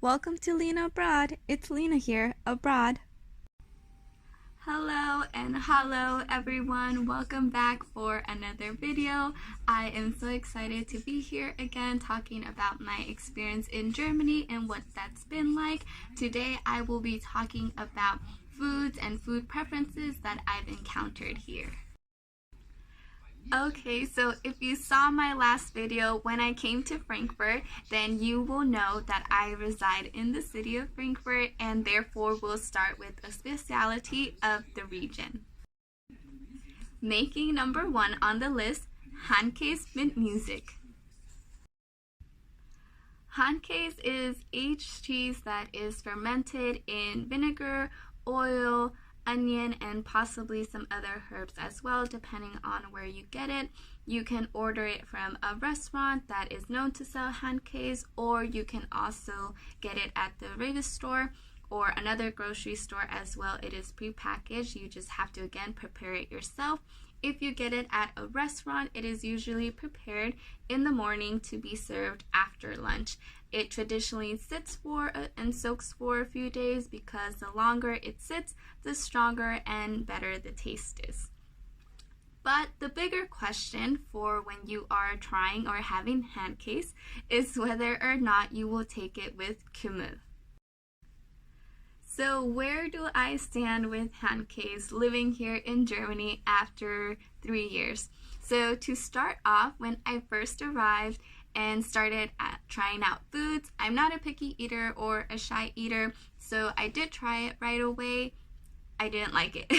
Welcome to Lena Abroad. It's Lena here, abroad. Hello and hello everyone. Welcome back for another video. I am so excited to be here again talking about my experience in Germany and what that's been like. Today I will be talking about foods and food preferences that I've encountered here. Okay, so if you saw my last video when I came to Frankfurt, then you will know that I reside in the city of Frankfurt and therefore we'll start with a specialty of the region. Making number one on the list, Handkäse mit Musik. Handkäse is aged cheese that is fermented in vinegar, oil, onion, and possibly some other herbs as well, depending on where you get it. You can order it from a restaurant that is known to sell handkäse, or you can also get it at the Rewe store or another grocery store as well. It is pre-packaged. You just have to again prepare it yourself. If you get it at a restaurant, it is usually prepared in the morning to be served after lunch. It traditionally sits for and soaks for a few days because the longer it sits, the stronger and better the taste is. But the bigger question for when you are trying or having handkäse is whether or not you will take it with Kümmel. So where do I stand with handkäse living here in Germany after 3 years? So to start off, when I first arrived and started trying out foods, I'm not a picky eater or a shy eater, so I did try it right away. I didn't like it.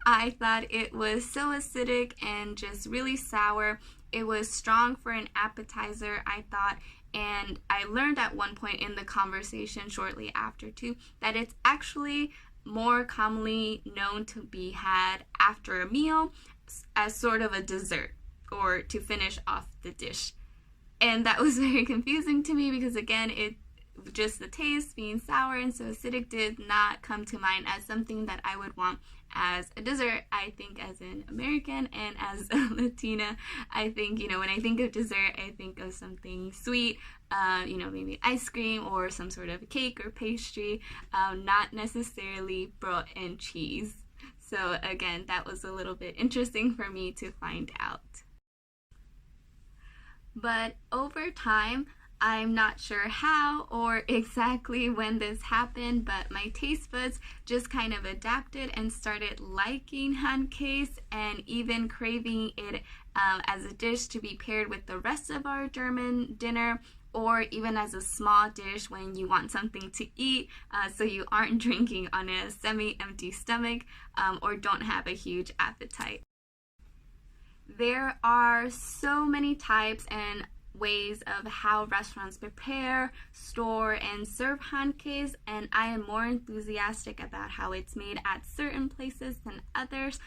I thought it was so acidic and just really sour. It was strong for an appetizer, I thought, and I learned at one point in the conversation shortly after too that it's actually more commonly known to be had after a meal as sort of a dessert or to finish off the dish. And that was very confusing to me because again, just the taste being sour and so acidic did not come to mind as something that I would want as a dessert. I think as an American and as a Latina, I think, when I think of dessert, I think of something sweet, maybe ice cream or some sort of cake or pastry, not necessarily bread and cheese. So again, that was a little bit interesting for me to find out. But over time, I'm not sure how or exactly when this happened, but my taste buds just kind of adapted and started liking handkäse and even craving it as a dish to be paired with the rest of our German dinner, or even as a small dish when you want something to eat so you aren't drinking on a semi-empty stomach or don't have a huge appetite. There are so many types and ways of how restaurants prepare, store, and serve handkäse, and I am more enthusiastic about how it's made at certain places than others.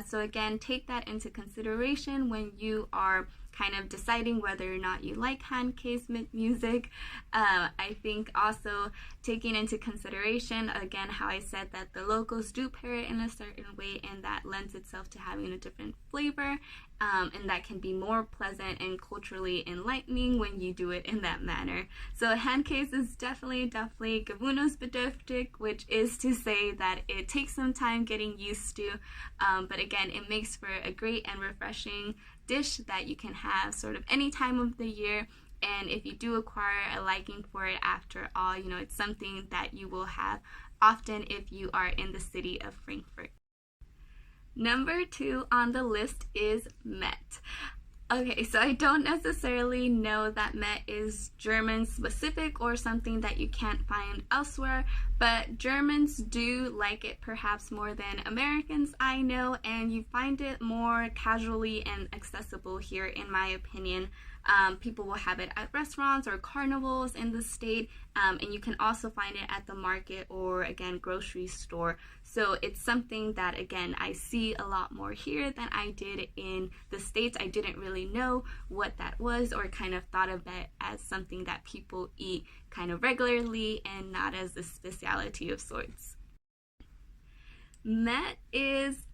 So again, take that into consideration when you are kind of deciding whether or not you like handkäse mit Musik. I think also taking into consideration, again, how I said that the locals do pair it in a certain way and that lends itself to having a different flavor, and that can be more pleasant and culturally enlightening when you do it in that manner. So handkäse is definitely gewöhnungsbedürftig, which is to say that it takes some time getting used to, but again, it makes for a great and refreshing dish that you can have sort of any time of the year. And if you do acquire a liking for it, after all, it's something that you will have often if you are in the city of Frankfurt. Number 2 on the list is Met. Okay, so I don't necessarily know that Met is German specific or something that you can't find elsewhere, but Germans do like it perhaps more than Americans I know, and you find it more casually and accessible here in my opinion. People will have it at restaurants or carnivals in the state, and you can also find it at the market or again grocery store. So it's something that again I see a lot more here than I did in the States. I didn't really know what that was or kind of thought of it as something that people eat kind of regularly and not as a specialty of sorts. Met is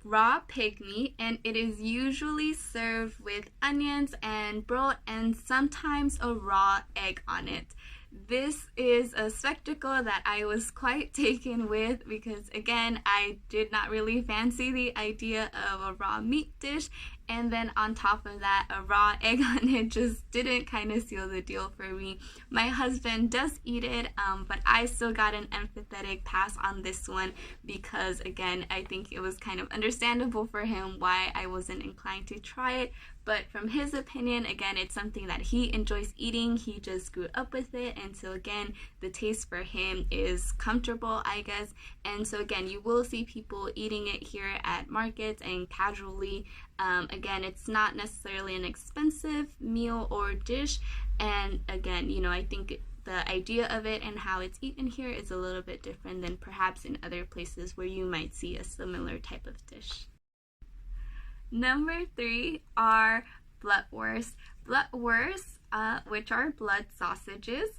raw pig meat, and it is usually served with onions and broth and sometimes a raw egg on it. This is a spectacle that I was quite taken with because, again, I did not really fancy the idea of a raw meat dish, and then on top of that, a raw egg on it just didn't kind of seal the deal for me. My husband does eat it, but I still got an empathetic pass on this one because, again, I think it was kind of understandable for him why I wasn't inclined to try it. But from his opinion, again, it's something that he enjoys eating. He just grew up with it. And so, again, the taste for him is comfortable, I guess. And so, again, you will see people eating it here at markets and casually. Again, it's not necessarily an expensive meal or dish. And again, I think the idea of it and how it's eaten here is a little bit different than perhaps in other places where you might see a similar type of dish. Number 3 are blutwurst. Blutwurst, which are blood sausages,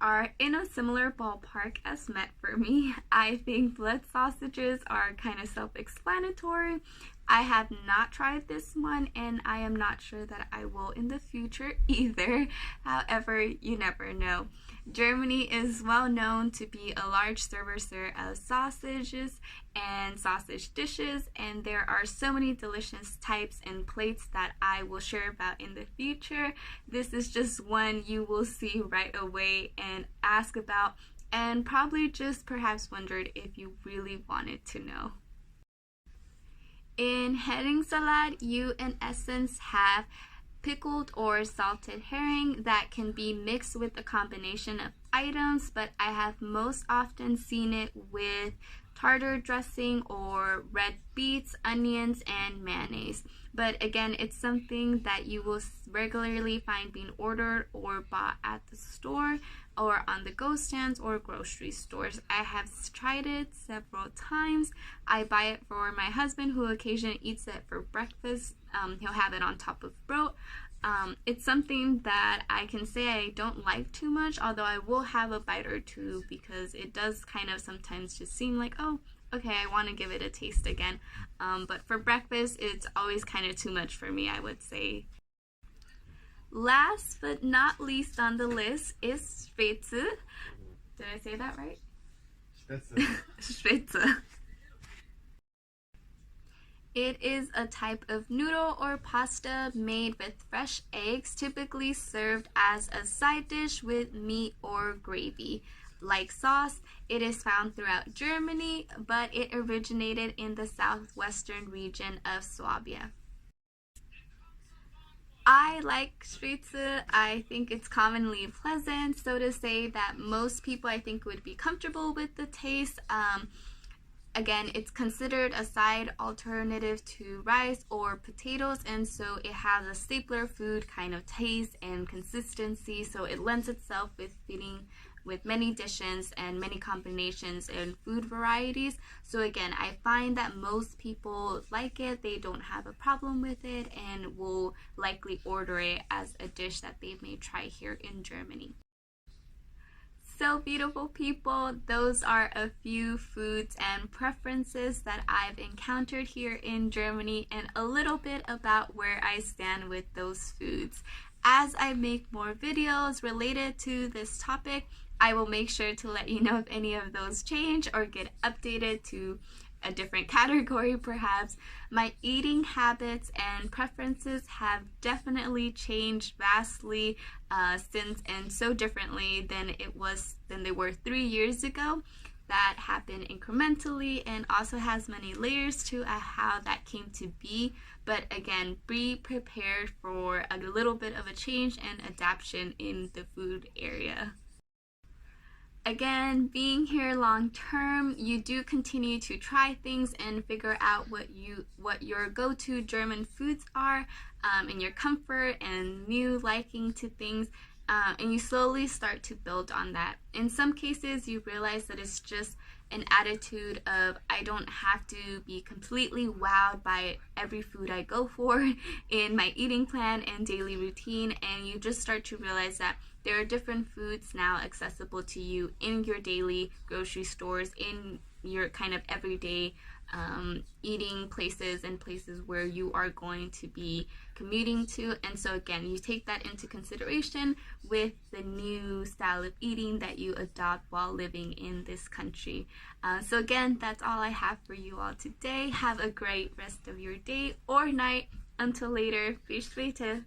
are in a similar ballpark as met for me. I think blood sausages are kind of self-explanatory. I have not tried this one, and I am not sure that I will in the future either. However, you never know. Germany is well known to be a large servicer of sausages and sausage dishes, and there are so many delicious types and plates that I will share about in the future. This is just one you will see right away and ask about, and probably just perhaps wondered if you really wanted to know. In herring salad, you in essence have pickled or salted herring that can be mixed with a combination of items, but I have most often seen it with tartar dressing or red beets, onions, and mayonnaise. But again, it's something that you will regularly find being ordered or bought at the store or on the go stands or grocery stores. I have tried it several times. I buy it for my husband, who occasionally eats it for breakfast. He'll have it on top of broth. It's something that I can say I don't like too much, although I will have a bite or two because it does kind of sometimes just seem like, oh, okay, I want to give it a taste again. But for breakfast, it's always kind of too much for me, I would say. Last but not least on the list is Spitze. Did I say that right? Spitze. Spitze. It is a type of noodle or pasta made with fresh eggs, typically served as a side dish with meat or gravy. Like sauce, it is found throughout Germany, but it originated in the southwestern region of Swabia. I like Spitze. I think it's commonly pleasant, so to say that most people I think would be comfortable with the taste. Again, it's considered a side alternative to rice or potatoes, and so it has a stapler food kind of taste and consistency, so it lends itself with fitting with many dishes and many combinations and food varieties. So again, I find that most people like it. They don't have a problem with it and will likely order it as a dish that they may try here in Germany. So beautiful people, those are a few foods and preferences that I've encountered here in Germany and a little bit about where I stand with those foods. As I make more videos related to this topic, I will make sure to let you know if any of those change or get updated to a different category perhaps. My eating habits and preferences have definitely changed vastly since, and so differently than they were 3 years ago. That happened incrementally and also has many layers to how that came to be. But again, be prepared for a little bit of a change and adaptation in the food area. Again, being here long term, you do continue to try things and figure out what your go-to German foods are, and your comfort and new liking to things, and you slowly start to build on that. In some cases, you realize that it's just an attitude of I don't have to be completely wowed by every food I go for in my eating plan and daily routine, and you just start to realize that there are different foods now accessible to you in your daily grocery stores, in your kind of everyday eating places and places where you are going to be commuting to. And so again, you take that into consideration with the new style of eating that you adopt while living in this country. So again, that's all I have for you all today. Have a great rest of your day or night. Until later, bis später.